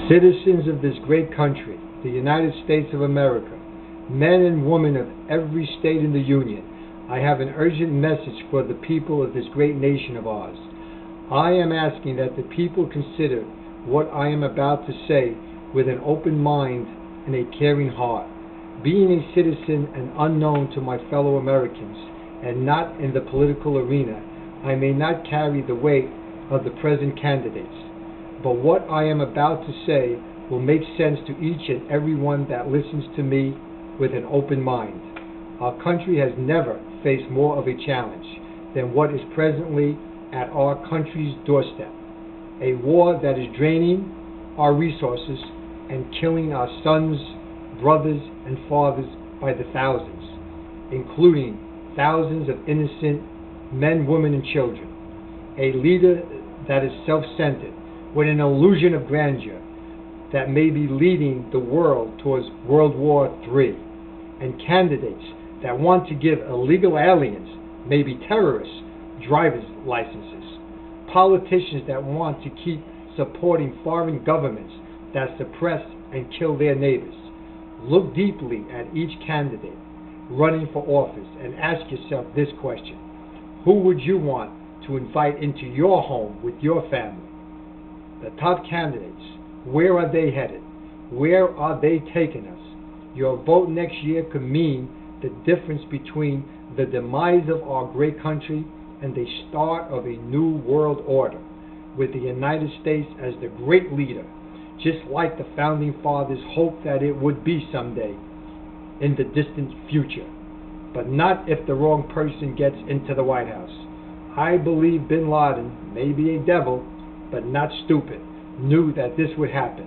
Citizens of this great country, the United States of America, men and women of every state in the Union, I have an urgent message for the people of this great nation of ours. I am asking that the people consider what I am about to say with an open mind and a caring heart. Being a citizen and unknown to my fellow Americans, and not in the political arena, I may not carry the weight of the present candidates. But what I am about to say will make sense to each and every one that listens to me with an open mind. Our country has never faced more of a challenge than what is presently at our country's doorstep. A war that is draining our resources and killing our sons, brothers, and fathers by the thousands, including thousands of innocent men, women, and children. A leader that is self-centered, with an illusion of grandeur that may be leading the world towards World War III, and candidates that want to give illegal aliens, maybe terrorists, driver's licenses, politicians that want to keep supporting foreign governments that suppress and kill their neighbors. Look deeply at each candidate running for office and ask yourself this question: who would you want to invite into your home with your family? The top candidates, where are they headed? Where are they taking us? Your vote next year could mean the difference between the demise of our great country and the start of a new world order, with the United States as the great leader, just like the founding fathers hoped that it would be someday in the distant future. But not if the wrong person gets into the White House. I believe Bin Laden may be a devil, but not stupid, knew that this would happen.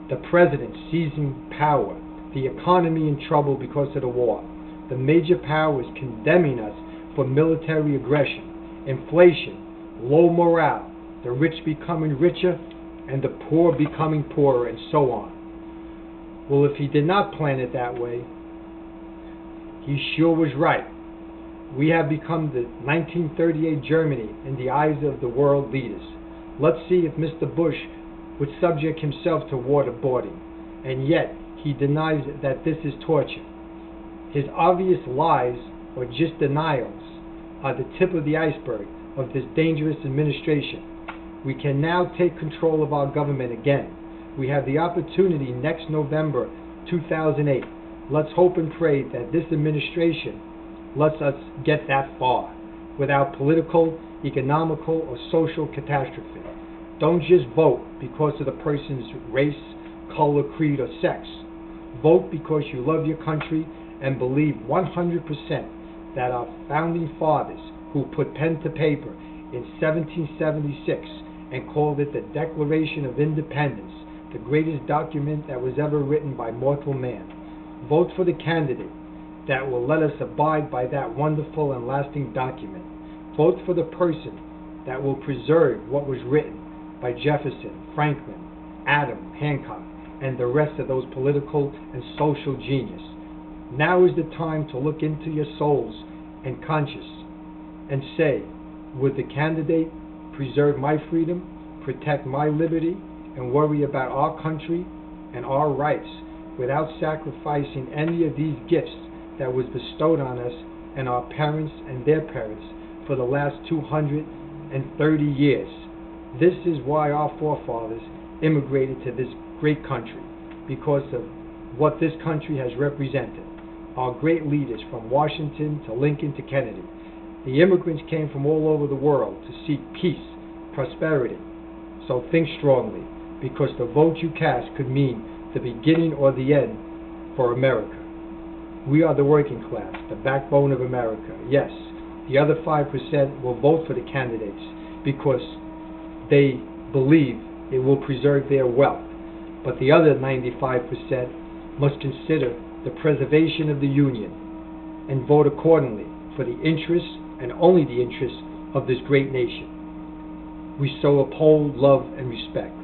The president seizing power, the economy in trouble because of the war, the major powers condemning us for military aggression, inflation, low morale, the rich becoming richer, and the poor becoming poorer, and so on. Well, if he did not plan it that way, he sure was right. We have become the 1938 Germany in the eyes of the world leaders. Let's see if Mr. Bush would subject himself to waterboarding, and yet he denies that this is torture. His obvious lies, or just denials, are the tip of the iceberg of this dangerous administration. We can now take control of our government again. We have the opportunity next November 2008. Let's hope and pray that this administration lets us get that far without political, economical, or social catastrophe. Don't just vote because of the person's race, color, creed, or sex. Vote because you love your country and believe 100% that our founding fathers, who put pen to paper in 1776 and called it the Declaration of Independence, the greatest document that was ever written by mortal man. Vote for the candidate that will let us abide by that wonderful and lasting document. Vote for the person that will preserve what was written by Jefferson, Franklin, Adams, Hancock, and the rest of those political and social genius. Now is the time to look into your souls and conscience and say, would the candidate preserve my freedom, protect my liberty, and worry about our country and our rights without sacrificing any of these gifts that was bestowed on us and our parents and their parents for the last 230 years. This is why our forefathers immigrated to this great country, because of what this country has represented. Our great leaders, from Washington to Lincoln to Kennedy. The immigrants came from all over the world to seek peace, prosperity. So think strongly, because the vote you cast could mean the beginning or the end for America. We are the working class, the backbone of America. Yes, the other 5% will vote for the candidates because they believe it will preserve their wealth. But the other 95% must consider the preservation of the Union and vote accordingly for the interests and only the interests of this great nation. We so uphold, love, and respect,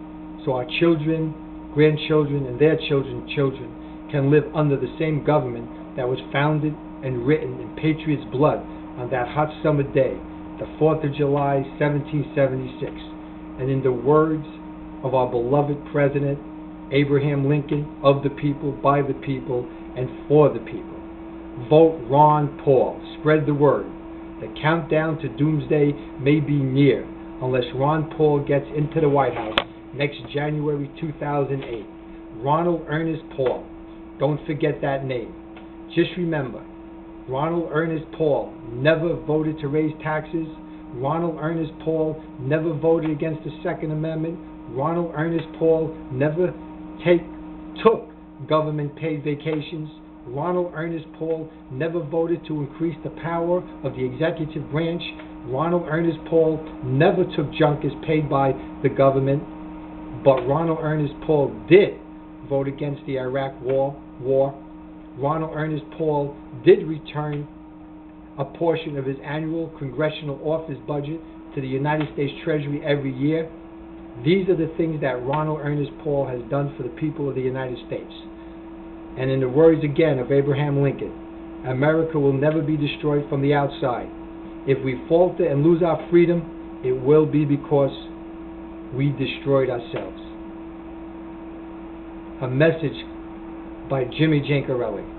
so our children, grandchildren, and their children's children can live under the same government that was founded and written in patriots' blood on that hot summer day, the 4th of July, 1776. And in the words of our beloved President Abraham Lincoln, of the people, by the people, and for the people. Vote Ron Paul. Spread the word. The countdown to doomsday may be near unless Ron Paul gets into the White House next January 2008. Ronald Ernest Paul. Don't forget that name. Just remember, Ronald Ernest Paul never voted to raise taxes. Ronald Ernest Paul never voted against the Second Amendment. Ronald Ernest Paul never took government-paid vacations. Ronald Ernest Paul never voted to increase the power of the executive branch. Ronald Ernest Paul never took junk as paid by the government. But Ronald Ernest Paul did vote against the Iraq war. Ronald Ernest Paul did return a portion of his annual congressional office budget to the United States Treasury every year. These are the things that Ronald Ernest Paul has done for the people of the United States. And in the words again of Abraham Lincoln, America will never be destroyed from the outside. If we falter and lose our freedom, it will be because we destroyed ourselves. A message by Jimmy Jancarelli.